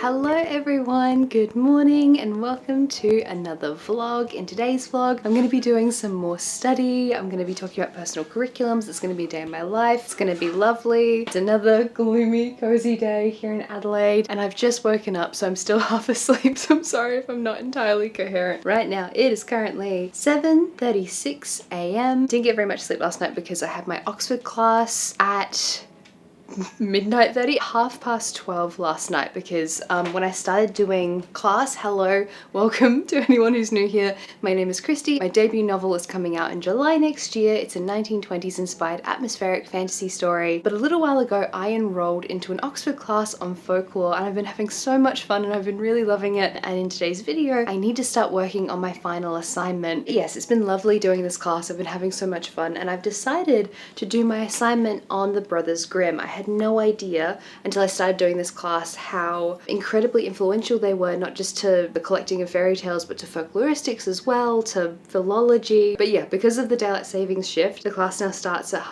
Hello everyone, good morning and welcome to another vlog. In today's vlog, I'm going to be doing some more study. I'm going to be talking about personal curriculums. It's going to be a day in my life. It's going to be lovely. It's another gloomy, cozy day here in Adelaide and I've just woken up, so I'm still half asleep, so I'm sorry if I'm not entirely coherent. Right now, it is currently 7:36 a.m. Didn't get very much sleep last night because I had my Oxford class at midnight 30, 12:30 last night because when I started doing class, hello, welcome to anyone who's new here. My name is Christy. My debut novel is coming out in July next year. It's a 1920s inspired atmospheric fantasy story. But a little while ago, I enrolled into an Oxford class on folklore and I've been having so much fun and I've been really loving it. And in today's video, I need to start working on my final assignment. Yes, it's been lovely doing this class. I've been having so much fun and I've decided to do my assignment on the Brothers Grimm. I had no idea until I started doing this class how incredibly influential they were, not just to the collecting of fairy tales, but to folkloristics as well, to philology. But yeah, because of the daylight savings shift, the class now starts at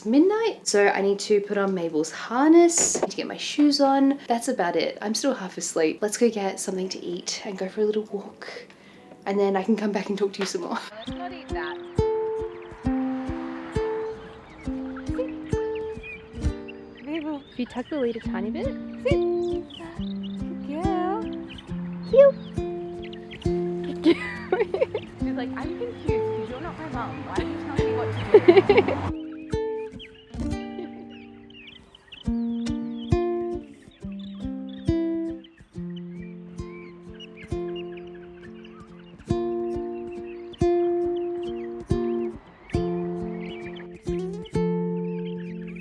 midnight. So I need to put on Mabel's harness, need to get my shoes on. That's about it. I'm still half asleep. Let's go get something to eat and go for a little walk. And then I can come back and talk to you some more. Let's not eat that. If you tuck the lead a tiny bit, sit. Good girl. Cute. She's like, I'm confused because you're not my mum. Why are you telling me what to do?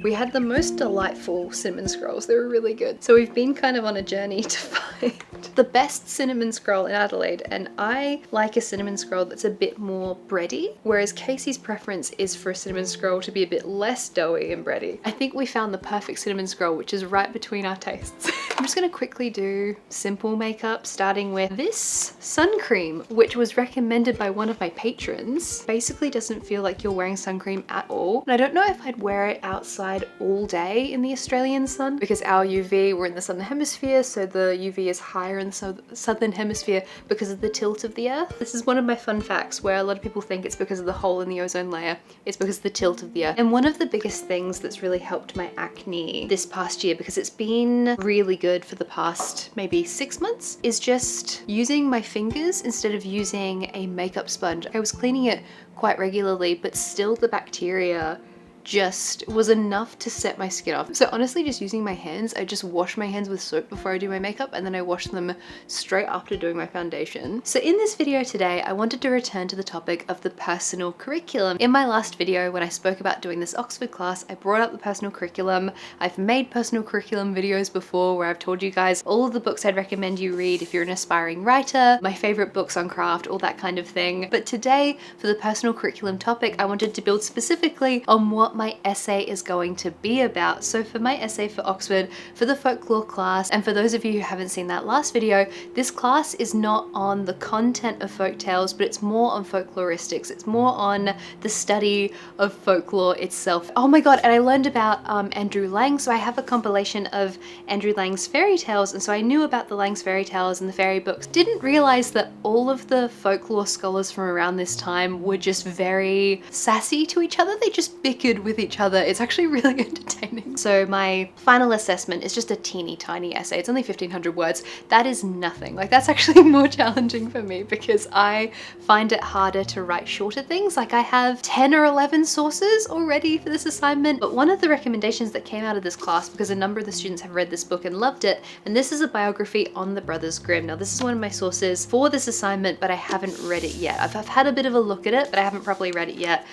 We had the most delightful cinnamon scrolls. They were really good. So we've been kind of on a journey to find the best cinnamon scroll in Adelaide, and I like a cinnamon scroll that's a bit more bready, whereas Casey's preference is for a cinnamon scroll to be a bit less doughy and bready. I think we found the perfect cinnamon scroll, which is right between our tastes. I'm just gonna quickly do simple makeup, starting with this sun cream, which was recommended by one of my patrons. Basically doesn't feel like you're wearing sun cream at all. And I don't know if I'd wear it outside all day in the Australian sun because our UV, we're in the southern hemisphere, so the UV is higher in the southern hemisphere because of the tilt of the earth. This is one of my fun facts where a lot of people think it's because of the hole in the ozone layer. It's because of the tilt of the earth. And one of the biggest things that's really helped my acne this past year, because it's been really good for the past maybe 6 months, is just using my fingers instead of using a makeup sponge. I was cleaning it quite regularly, but still the bacteria just was enough to set my skin off. So honestly, just using my hands, I just wash my hands with soap before I do my makeup and then I wash them straight after doing my foundation. So in this video today, I wanted to return to the topic of the personal curriculum. In my last video, when I spoke about doing this Oxford class, I brought up the personal curriculum. I've made personal curriculum videos before where I've told you guys all of the books I'd recommend you read if you're an aspiring writer, my favorite books on craft, all that kind of thing. But today, for the personal curriculum topic, I wanted to build specifically on what my essay is going to be about. So for my essay for Oxford, for the folklore class, and for those of you who haven't seen that last video, this class is not on the content of folktales, but it's more on folkloristics. It's more on the study of folklore itself. Oh my god, and I learned about Andrew Lang, so I have a compilation of Andrew Lang's fairy tales, and so I knew about the Lang's fairy tales and the fairy books. Didn't realize that all of the folklore scholars from around this time were just very sassy to each other. They just bickered with each other. It's actually really entertaining. So my final assessment is just a teeny tiny essay. It's only 1500 words. That is nothing. Like, that's actually more challenging for me because I find it harder to write shorter things. Like, I have 10 or 11 sources already for this assignment. But one of the recommendations that came out of this class, because a number of the students have read this book and loved it, and this is a biography on the Brothers Grimm. Now, this is one of my sources for this assignment, but I haven't read it yet. I've had a bit of a look at it, but I haven't properly read it yet.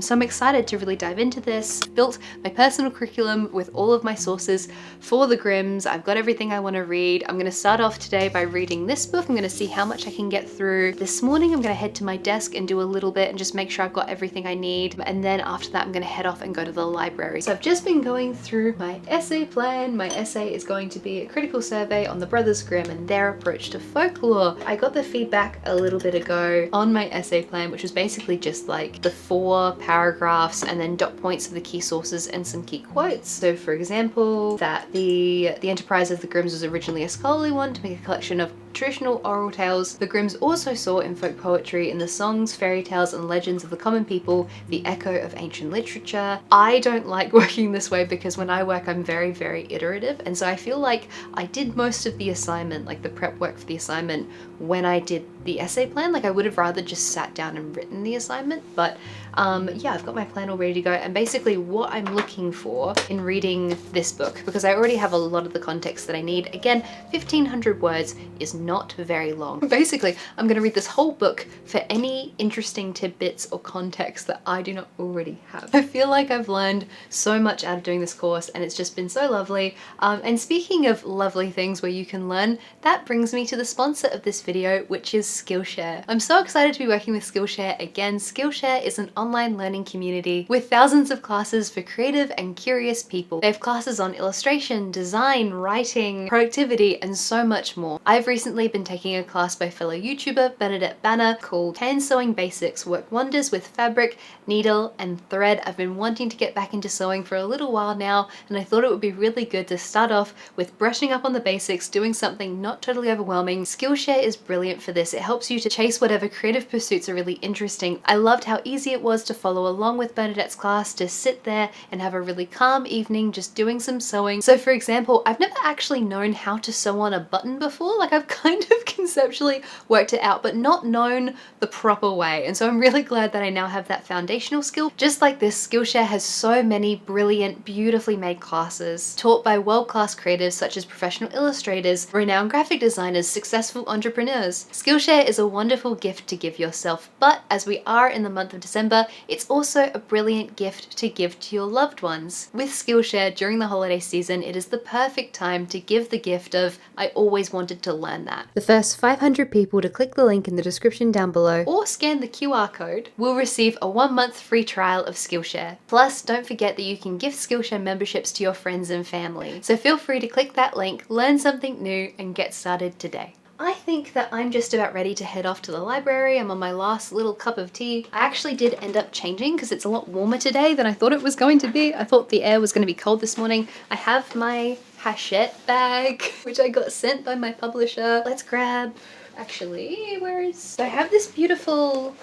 So I'm excited to really dive into this. Built my personal curriculum with all of my sources for the Grimms. I've got everything I want to read. I'm going to start off today by reading this book. I'm going to see how much I can get through this morning. I'm going to head to my desk and do a little bit and just make sure I've got everything I need. And then after that, I'm going to head off and go to the library. So I've just been going through my essay plan. My essay is going to be a critical survey on the Brothers Grimm and their approach to folklore. I got the feedback a little bit ago on my essay plan, which was basically just like the 4 paragraphs and then dot points of the key sources and some key quotes. So for example, that the enterprise of the Grimms was originally a scholarly one to make a collection of traditional oral tales. The Grimms also saw in folk poetry, in the songs, fairy tales and legends of the common people, the echo of ancient literature. I don't like working this way because when I work I'm very, very iterative, and so I feel like I did most of the assignment, like the prep work for the assignment, when I did the essay plan. Like I would have rather just sat down and written the assignment, but yeah, I've got my plan all ready to go. And basically what I'm looking for in reading this book, because I already have a lot of the context that I need, again, 1500 words is not very long. Basically, I'm going to read this whole book for any interesting tidbits or context that I do not already have. I feel like I've learned so much out of doing this course, and it's just been so lovely. And speaking of lovely things where you can learn, that brings me to the sponsor of this video, which is Skillshare. I'm so excited to be working with Skillshare again. Skillshare is an online learning community with thousands of classes for creative and curious people. They have classes on illustration, design, writing, productivity, and so much more. I've recently been taking a class by fellow YouTuber Bernadette Banner called Hand Sewing Basics, Work Wonders with Fabric, Needle, and Thread. I've been wanting to get back into sewing for a little while now, and I thought it would be really good to start off with brushing up on the basics, doing something not totally overwhelming. Skillshare is brilliant for this. It helps you to chase whatever creative pursuits are really interesting. I loved how easy it was to follow along with Bernadette's class, to sit there and have a really calm evening just doing some sewing. So for example, I've never actually known how to sew on a button before. Like I've kind of conceptually worked it out, but not known the proper way. And so I'm really glad that I now have that foundational skill. Just like this, Skillshare has so many brilliant, beautifully made classes taught by world-class creatives such as professional illustrators, renowned graphic designers, successful entrepreneurs. Skillshare is a wonderful gift to give yourself, but as we are in the month of December, it's also a brilliant gift to give to your loved ones. With Skillshare during the holiday season, it is the perfect time to give the gift of, I always wanted to learn that. The first 500 people to click the link in the description down below or scan the QR code will receive a 1-month free trial of Skillshare. Plus, don't forget that you can gift Skillshare memberships to your friends and family. So feel free to click that link, learn something new, and get started today. I think that I'm just about ready to head off to the library. I'm on my last little cup of tea. I actually did end up changing because it's a lot warmer today than I thought it was going to be. I thought the air was going to be cold this morning. I have my Haase bag, which I got sent by my publisher. Let's grab, actually, where is... So I have this beautiful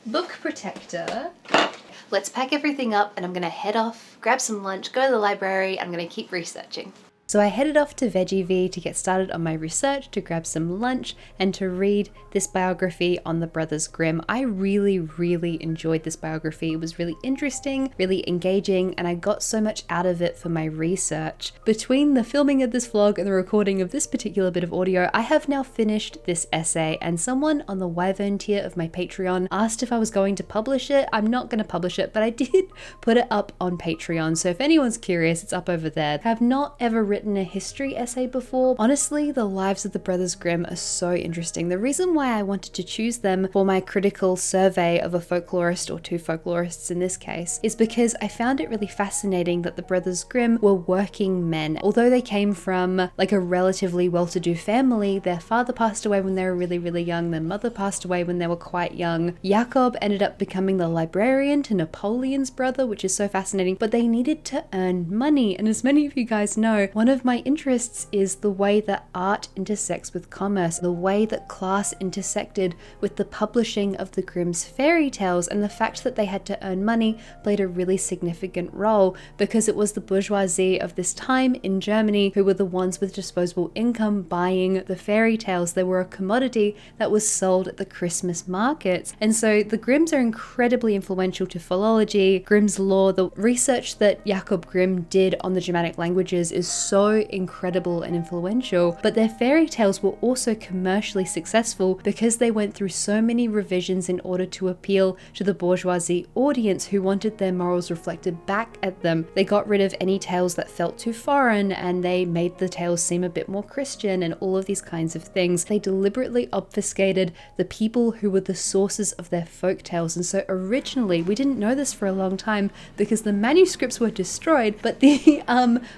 book protector. Let's pack everything up and I'm going to head off, grab some lunch, go to the library. I'm going to keep researching. So I headed off to Veggie V to get started on my research, to grab some lunch, and to read this biography on the Brothers Grimm. I really, really enjoyed this biography. It was really interesting, really engaging, and I got so much out of it for my research. Between the filming of this vlog and the recording of this particular bit of audio, I have now finished this essay, and someone on the Wyvern tier of my Patreon asked if I was going to publish it. I'm not going to publish it, but I did put it up on Patreon, so if anyone's curious, it's up over there. I have not ever written a history essay before. Honestly, the lives of the Brothers Grimm are so interesting. The reason why I wanted to choose them for my critical survey of a folklorist, or two folklorists in this case, is because I found it really fascinating that the Brothers Grimm were working men. Although they came from like a relatively well-to-do family, their father passed away when they were really, really young, their mother passed away when they were quite young. Jakob ended up becoming the librarian to Napoleon's brother, which is so fascinating, but they needed to earn money. And as many of you guys know, one of my interests is the way that art intersects with commerce, the way that class intersected with the publishing of the Grimm's fairy tales, and the fact that they had to earn money played a really significant role because it was the bourgeoisie of this time in Germany who were the ones with disposable income buying the fairy tales. They were a commodity that was sold at the Christmas markets. And so the Grimms are incredibly influential to philology, Grimm's law. The research that Jakob Grimm did on the Germanic languages is so incredible and influential, but their fairy tales were also commercially successful because they went through so many revisions in order to appeal to the bourgeoisie audience who wanted their morals reflected back at them. They got rid of any tales that felt too foreign, and they made the tales seem a bit more Christian and all of these kinds of things. They deliberately obfuscated the people who were the sources of their folk tales. And so originally, we didn't know this for a long time because the manuscripts were destroyed, but the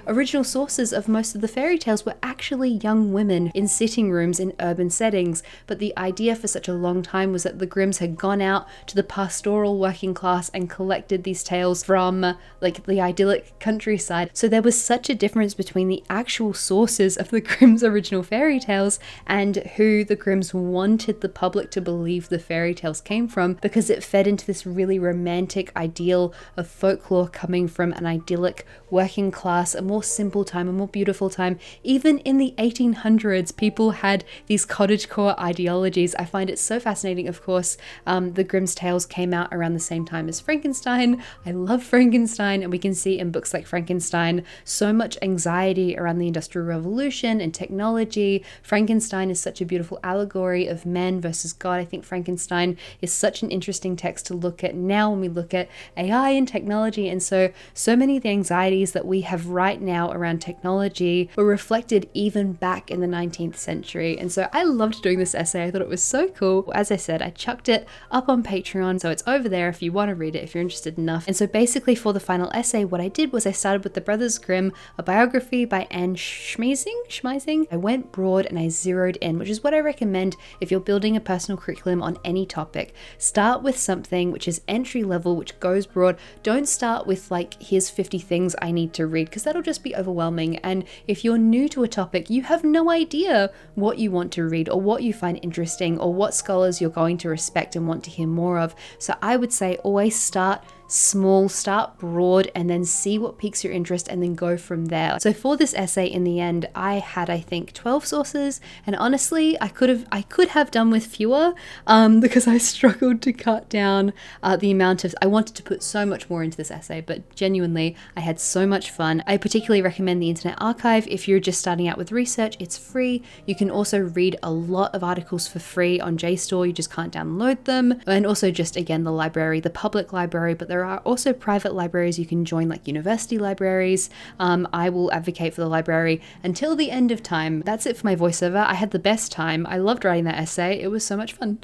original sources sources of most of the fairy tales were actually young women in sitting rooms in urban settings, but the idea for such a long time was that the Grimms had gone out to the pastoral working class and collected these tales from like the idyllic countryside. So there was such a difference between the actual sources of the Grimm's original fairy tales and who the Grimms wanted the public to believe the fairy tales came from, because it fed into this really romantic ideal of folklore coming from an idyllic working class, a more simple time, a more beautiful time. Even in the 1800s, people had these cottagecore ideologies. I find it so fascinating. Of course, the Grimm's tales came out around the same time as Frankenstein. I love Frankenstein, and we can see in books like Frankenstein so much anxiety around the Industrial Revolution and technology. Frankenstein is such a beautiful allegory of man versus God. I think Frankenstein is such an interesting text to look at now when we look at AI and technology, and so many of the anxieties that we have right now around technology were reflected even back in the 19th century. And so I loved doing this essay. I thought it was so cool. As I said, I chucked it up on Patreon, so it's over there if you want to read it, if you're interested enough. And so basically for the final essay, what I did was I started with the Brothers Grimm, a biography by Anne Schmeising. I went broad and I zeroed in, which is what I recommend if you're building a personal curriculum on any topic. Start with something which is entry level, which goes broad. Don't start with like, here's 50 things I need to read, because that'll just be overwhelming. And if you're new to a topic, you have no idea what you want to read or what you find interesting or what scholars you're going to respect and want to hear more of. So I would say always start small, start broad, and then see what piques your interest and then go from there. So for this essay, in the end, I had, I think, 12 sources, and honestly I could have done with fewer because I struggled to cut down the amount of, I wanted to put so much more into this essay, but genuinely I had so much fun. I particularly recommend the Internet Archive if you're just starting out with research. It's free. You can also read a lot of articles for free on JSTOR, you just can't download them. And also just, again, the library, the public library, but there are also private libraries you can join, like university libraries. I will advocate for the library until the end of time. That's it for my voiceover. I had the best time. I loved writing that essay. It was so much fun.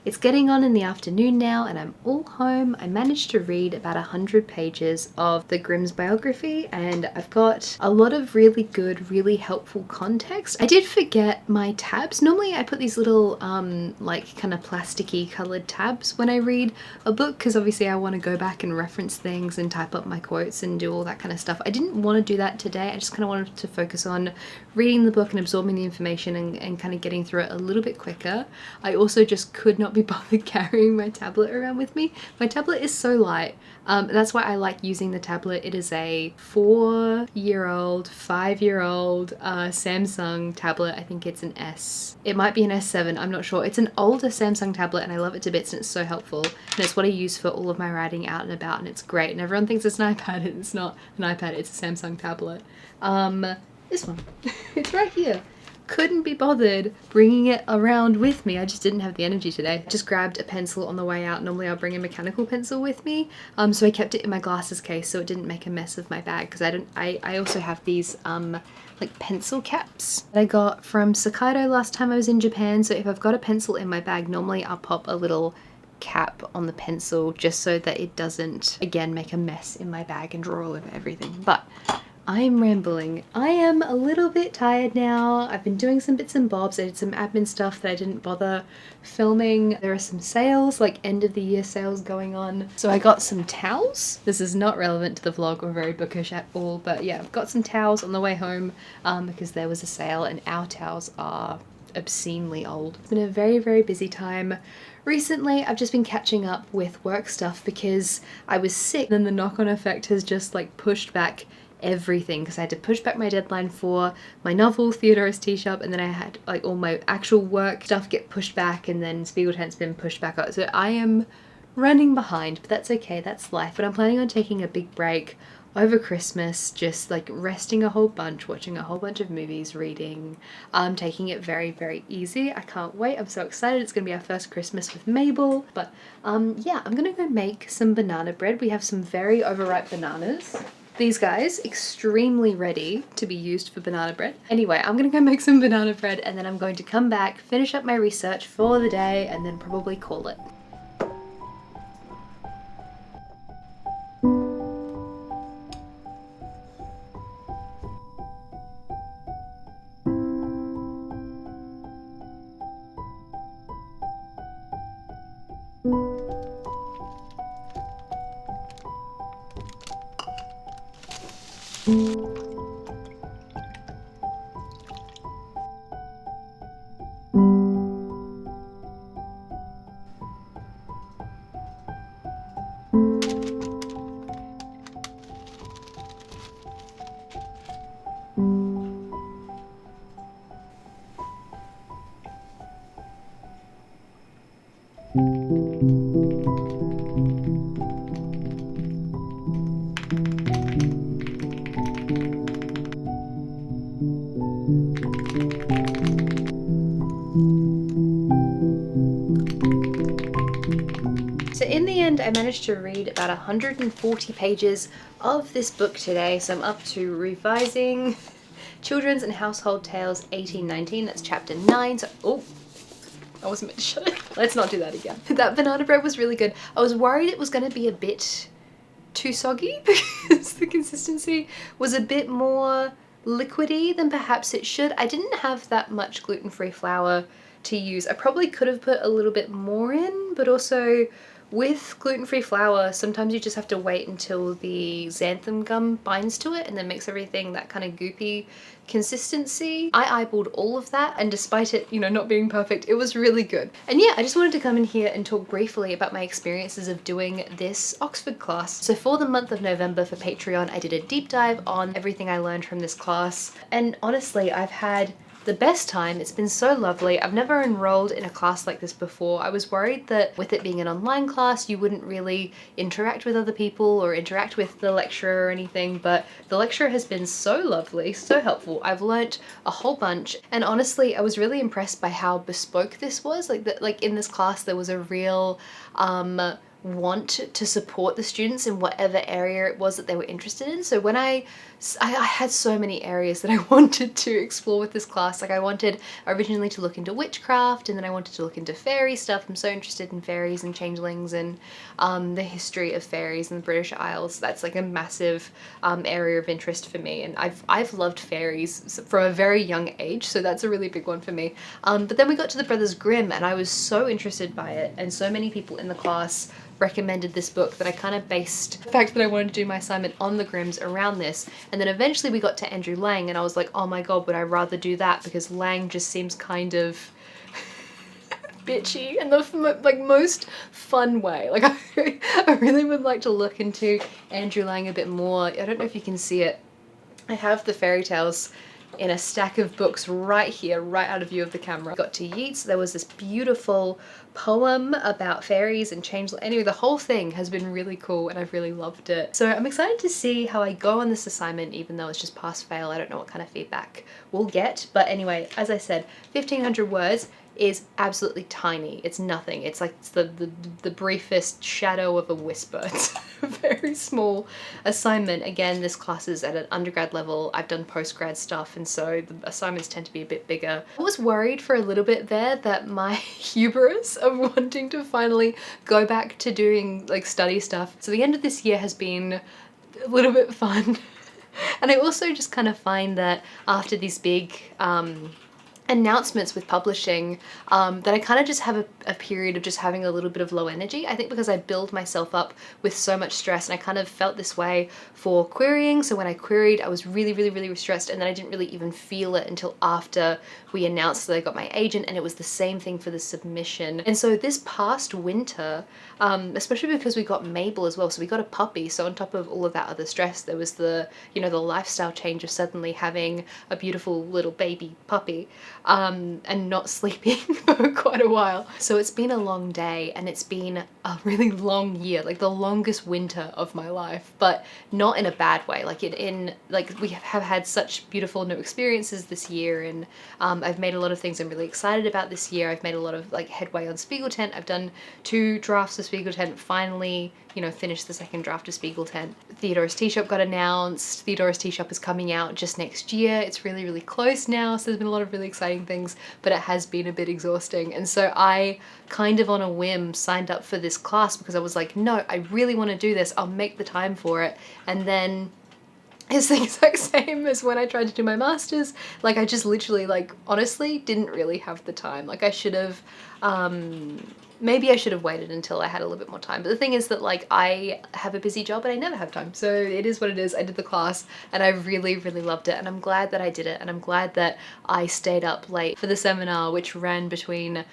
It's getting on in the afternoon now and I'm all home. I managed to read about 100 pages of the Grimm's biography, and I've got a lot of really good, really helpful context. I did forget my tabs. Normally I put these little like kind of plasticky colored tabs when I read a book, because obviously I want to go back and reference things and type up my quotes and do all that kind of stuff. I didn't want to do that today. I just kind of wanted to focus on reading the book and absorbing the information and kind of getting through it a little bit quicker. I also just could not be bothered carrying my tablet around with me. My tablet is so light. That's why I like using the tablet. It is a 4-year-old, 5-year-old Samsung tablet. I think it's an S. It might be an S7, I'm not sure. It's an older Samsung tablet and I love it to bits and it's so helpful. And it's what I use for all of my writing out and about, and it's great. And everyone thinks it's an iPad, and it's not an iPad, it's a Samsung tablet. This one. It's right here. Couldn't be bothered bringing it around with me. I just didn't have the energy today. Just grabbed a pencil on the way out. Normally I'll bring a mechanical pencil with me. So I kept it in my glasses case so it didn't make a mess of my bag, because I also have these like pencil caps that I got from Sakaido last time I was in Japan. So if I've got a pencil in my bag, normally I'll pop a little cap on the pencil just so that it doesn't, again, make a mess in my bag and draw all over everything. But I'm rambling. I am a little bit tired now. I've been doing some bits and bobs. I did some admin stuff that I didn't bother filming. There are some sales, like end of the year sales going on. So I got some towels. This is not relevant to the vlog or very bookish at all, but yeah, I've got some towels on the way home because there was a sale and our towels are obscenely old. It's been a very, very busy time. Recently, I've just been catching up with work stuff because I was sick, and the knock-on effect has just like pushed back everything, because I had to push back my deadline for my novel, Theodore's Tea Shop, and then I had like all my actual work stuff get pushed back, and then Spiegeltent's been pushed back up. So I am running behind, but that's okay, that's life. But I'm planning on taking a big break over Christmas, just like resting a whole bunch, watching a whole bunch of movies, reading, taking it very, very easy. I can't wait. I'm so excited. It's gonna be our first Christmas with Mabel. But yeah, I'm gonna go make some banana bread. We have some very overripe bananas. These guys, extremely ready to be used for banana bread. Anyway, I'm gonna go make some banana bread and then I'm going to come back, finish up my research for the day, and then probably call it. So in the end, I managed to read about 140 pages of this book today. So I'm up to revising Children's and Household Tales 1819. That's chapter 9. So, oh, I wasn't meant to shut it. Let's not do that again. That banana bread was really good. I was worried it was going to be a bit too soggy because the consistency was a bit more liquidy than perhaps it should. I didn't have that much gluten-free flour to use. I probably could have put a little bit more in, but also with gluten-free flour, sometimes you just have to wait until the xanthan gum binds to it and then makes everything that kind of goopy consistency. I eyeballed all of that, and despite it, you know, not being perfect, it was really good. And yeah, I just wanted to come in here and talk briefly about my experiences of doing this Oxford class. So for the month of November for Patreon, I did a deep dive on everything I learned from this class. And honestly, I've had the best time. It's been so lovely. I've never enrolled in a class like this before. I was worried that with it being an online class, you wouldn't really interact with other people or interact with the lecturer or anything, but the lecturer has been so lovely, so helpful. I've learnt a whole bunch, and honestly, I was really impressed by how bespoke this was. Like in this class, there was a real want to support the students in whatever area it was that they were interested in. So when I had so many areas that I wanted to explore with this class. Like I wanted originally to look into witchcraft, and then I wanted to look into fairy stuff. I'm so interested in fairies and changelings and the history of fairies in the British Isles. That's like a massive area of interest for me, and I've loved fairies from a very young age, so that's a really big one for me. But then we got to the Brothers Grimm, and I was so interested by it, and so many people in the class recommended this book that I kind of based the fact that I wanted to do my assignment on the Grimms around this. And then eventually we got to Andrew Lang, and I was like, oh my god, would I rather do that, because Lang just seems kind of bitchy in the like most fun way. Like I really would like to look into Andrew Lang a bit more. I don't know if you can see it. I have the fairy tales in a stack of books right here, right out of view of the camera. Got to Yeats, there was this beautiful poem about fairies and changelings. Anyway, the whole thing has been really cool, and I've really loved it. So I'm excited to see how I go on this assignment, even though it's just pass fail. I don't know what kind of feedback we'll get, but anyway, as I said, 1,500 words is absolutely tiny. It's nothing. It's like the briefest shadow of a whisper. It's a very small assignment. Again, this class is at an undergrad level. I've done postgrad stuff, and so the assignments tend to be a bit bigger. I was worried for a little bit there that my hubris of wanting to finally go back to doing like study stuff. So the end of this year has been a little bit fun. And I also just kind of find that after these big announcements with publishing, that I kind of just have a period of just having a little bit of low energy. I think because I build myself up with so much stress, and I kind of felt this way for querying. So when I queried, I was really stressed, and then I didn't really even feel it until after we announced that I got my agent, and it was the same thing for the submission. And so this past winter, especially because we got Mabel as well, so we got a puppy, so on top of all of that other stress, there was the, you know, the lifestyle change of suddenly having a beautiful little baby puppy, and not sleeping for quite a while. So it's been a long day, and it's been a really long year, like the longest winter of my life, but not in a bad way. Like like we have had such beautiful new experiences this year, and I've made a lot of things I'm really excited about this year. I've made a lot of like headway on Spiegel Tent. I've done 2 drafts of Spiegel Tent, finally, you know, finished the 2nd draft of Spiegel Tent. Theodora's Tea Shop got announced. Theodora's Tea Shop is coming out just next year. It's really close now, so there's been a lot of really exciting things, but it has been a bit exhausting. And so I kind of on a whim signed up for this class because I was like, no, I really want to do this. I'll make the time for it. And then it's the exact same as when I tried to do my master's. Like I just literally, like, honestly didn't really have the time. Like I should have Maybe I should have waited until I had a little bit more time. But the thing is that like I have a busy job and I never have time. So it is what it is. I did the class and I really, really loved it. And I'm glad that I did it. And I'm glad that I stayed up late for the seminar, which ran between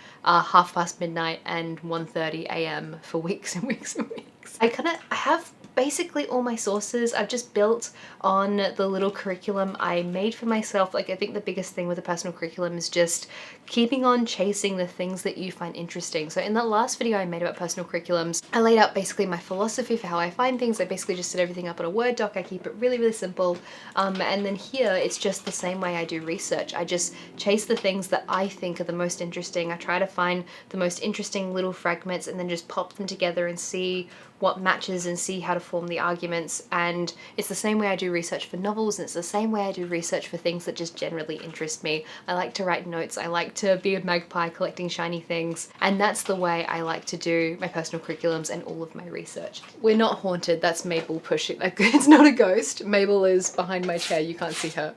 midnight and 1:30 a.m. for weeks and weeks and weeks. I have basically all my sources I've just built on the little curriculum I made for myself. Like I think the biggest thing with a personal curriculum is just keeping on chasing the things that you find interesting. So in the last video I made about personal curriculums, I laid out basically my philosophy for how I find things. I basically just set everything up in a Word doc. I keep it really, really simple. And then here it's just the same way I do research. I just chase the things that I think are the most interesting. I try to find the most interesting little fragments and then just pop them together and see what matches and see how to form the arguments. And it's the same way I do research for novels, and it's the same way I do research for things that just generally interest me. I like to write notes, I like to be a magpie collecting shiny things, and that's the way I like to do my personal curriculums and all of my research. We're not haunted, that's Mabel pushing, it's not a ghost. Mabel is behind my chair, you can't see her.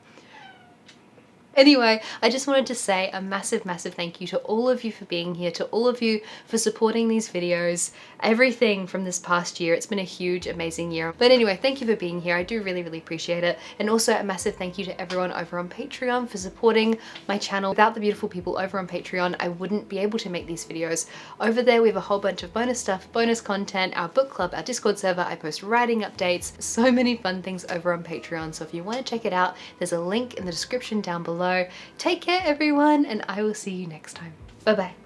Anyway, I just wanted to say a massive, massive thank you to all of you for being here, to all of you for supporting these videos, everything from this past year. It's been a huge, amazing year. But anyway, thank you for being here. I do really, really appreciate it. And also a massive thank you to everyone over on Patreon for supporting my channel. Without the beautiful people over on Patreon, I wouldn't be able to make these videos. Over there, we have a whole bunch of bonus stuff, bonus content, our book club, our Discord server. I post writing updates, so many fun things over on Patreon. So if you want to check it out, there's a link in the description down below. Take care everyone, and I will see you next time. Bye bye.